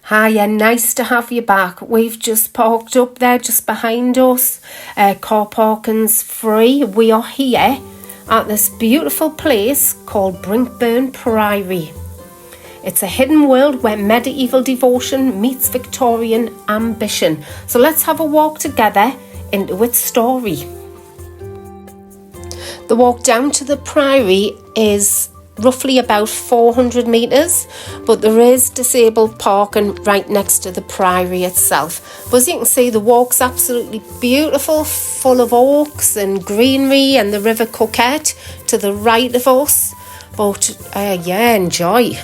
Hiya, nice to have you back. We've just parked up there just behind us. Car parking's free. We are here at this beautiful place called Brinkburn Priory. It's a hidden world where medieval devotion meets Victorian ambition. So let's have a walk together into its story. The walk down to the Priory is roughly about 400 metres, but there is disabled parking right next to the Priory itself. But as you can see, the walk's absolutely beautiful, full of oaks and greenery and the River Coquette to the right of us. But enjoy.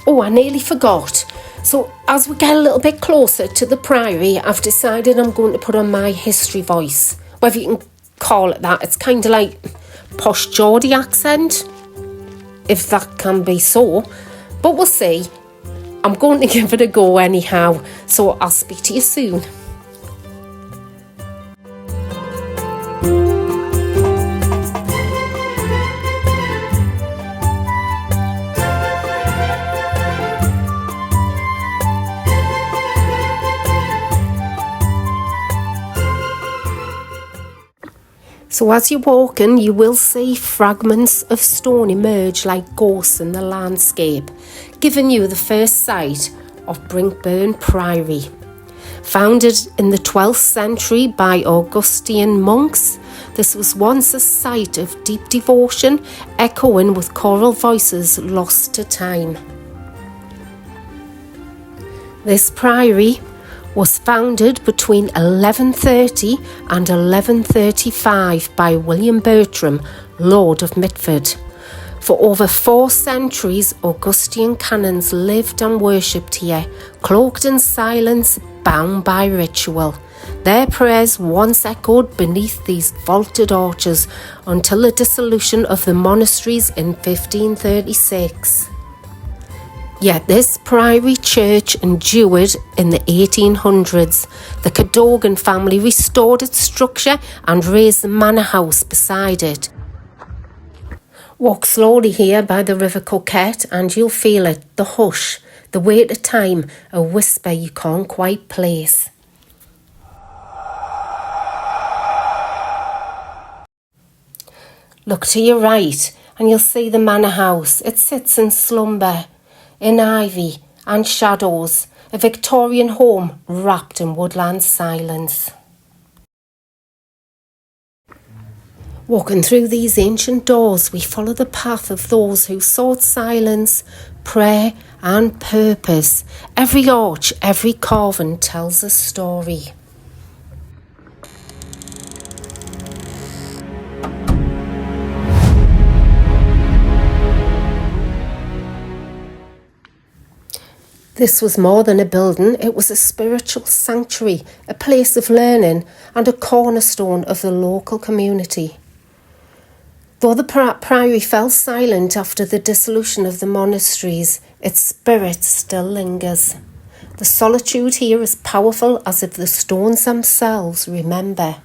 Oh, I nearly forgot. So as we get a little bit closer to the Priory, I've decided I'm going to put on my history voice. Whether you can call it that, it's kind of like posh Geordie accent, if that can be so, but we'll see. I'm going to give it a go anyhow, so I'll speak to you soon. So as you're walking, you will see fragments of stone emerge like ghosts in the landscape, giving you the first sight of Brinkburn Priory. Founded in the 12th century by Augustinian monks, this was once a site of deep devotion, echoing with choral voices lost to time. This priory was founded between 1130 and 1135 by William Bertram, Lord of Mitford. For over 4 centuries, Augustinian canons lived and worshipped here, cloaked in silence, bound by ritual. Their prayers once echoed beneath these vaulted arches until the dissolution of the monasteries in 1536. Yet this priory church endured in the 1800s. The Cadogan family restored its structure and raised the Manor House beside it. Walk slowly here by the River Coquette and you'll feel it, the hush, the weight of time, a whisper you can't quite place. Look to your right and you'll see the Manor House. It sits in slumber, in ivy and shadows, a Victorian home wrapped in woodland silence. Walking through these ancient doors, we follow the path of those who sought silence, prayer and purpose. Every arch, every carving tells a story. This was more than a building, it was a spiritual sanctuary, a place of learning and a cornerstone of the local community. Though the priory fell silent after the dissolution of the monasteries, its spirit still lingers. The solitude here is powerful as if the stones themselves remember.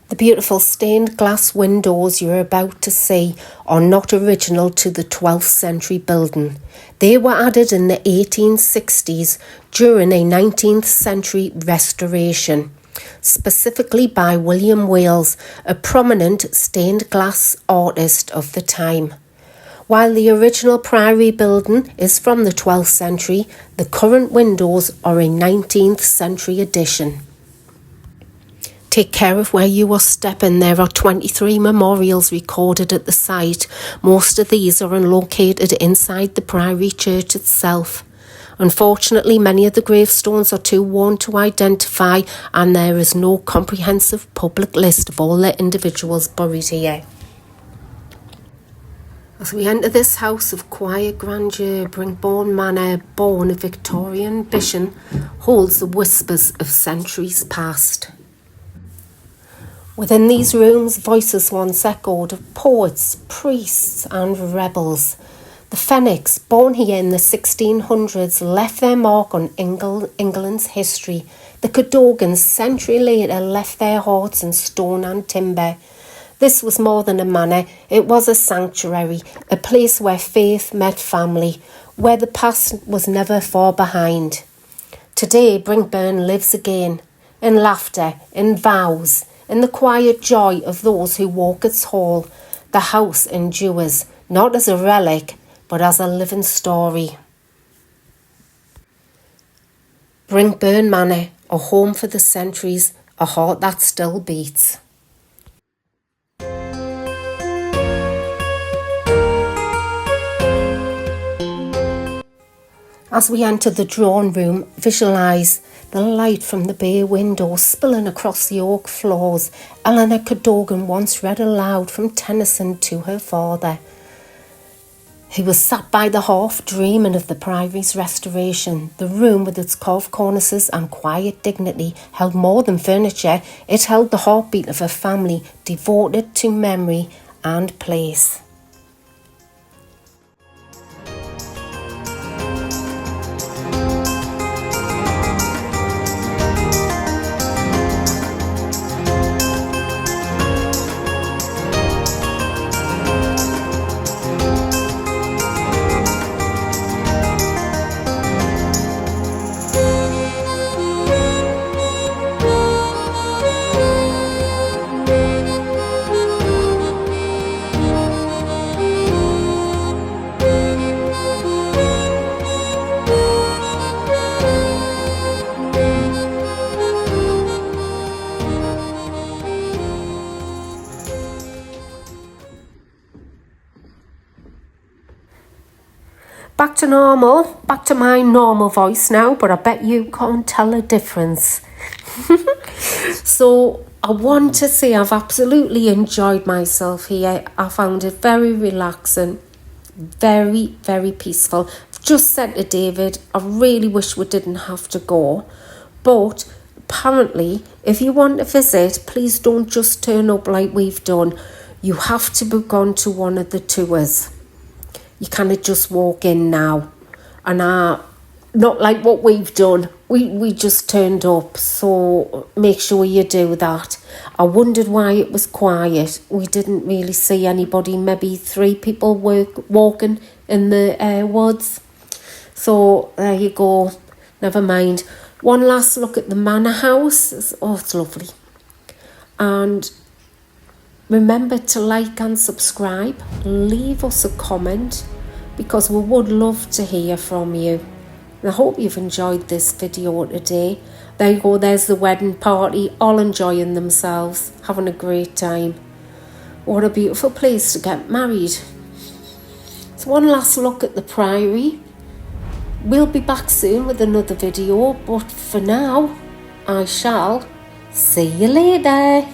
The beautiful stained glass windows you're about to see are not original to the 12th century building. They were added in the 1860s during a 19th century restoration, specifically by William Wales, a prominent stained glass artist of the time. While the original priory building is from the 12th century, the current windows are a 19th century addition. Take care of where you are stepping. There are 23 memorials recorded at the site. Most of these are located inside the priory church itself. Unfortunately, many of the gravestones are too worn to identify, and there is no comprehensive public list of all the individuals buried here. As we enter this house of quiet grandeur, Brinkburn Manor, born of Victorian ambition, holds the whispers of centuries past. Within these rooms, voices once echoed of poets, priests and rebels. The Fenwicks, born here in the 1600s, left their mark on England's history. The Cadogans, century later, left their hearts in stone and timber. This was more than a manor, it was a sanctuary, a place where faith met family, where the past was never far behind. Today, Brinkburn lives again, in laughter, in vows, in the quiet joy of those who walk its hall. The house endures, not as a relic, but as a living story. Brinkburn Manor, a home for the centuries, a heart that still beats. As we enter the drawing room, visualise the light from the bay windows spilling across the oak floors. Eleanor Cadogan once read aloud from Tennyson to her father, who was sat by the hearth dreaming of the Priory's restoration. The room, with its carved cornices and quiet dignity, held more than furniture. It held the heartbeat of a family devoted to memory and place. Back to normal, back to my normal voice now, but I bet you can't tell a difference. So I want to say I've absolutely enjoyed myself here. I found it very relaxing, very, very peaceful. I've just said to David, I really wish we didn't have to go, but apparently if you want to visit, please don't just turn up like we've done. You have to book on to one of the tours. You kind just walk in now, and not like what we've done. We just turned up, so make sure you do that. I wondered why it was quiet. We didn't really see anybody, maybe 3 people walking in the woods. So there you go, never mind. One last look at the Manor House. Oh, it's lovely. And remember to like and subscribe, leave us a comment, because we would love to hear from you. And I hope you've enjoyed this video today. There you go, there's the wedding party, all enjoying themselves, having a great time. What a beautiful place to get married. So one last look at the Priory. We'll be back soon with another video, but for now, I shall see you later.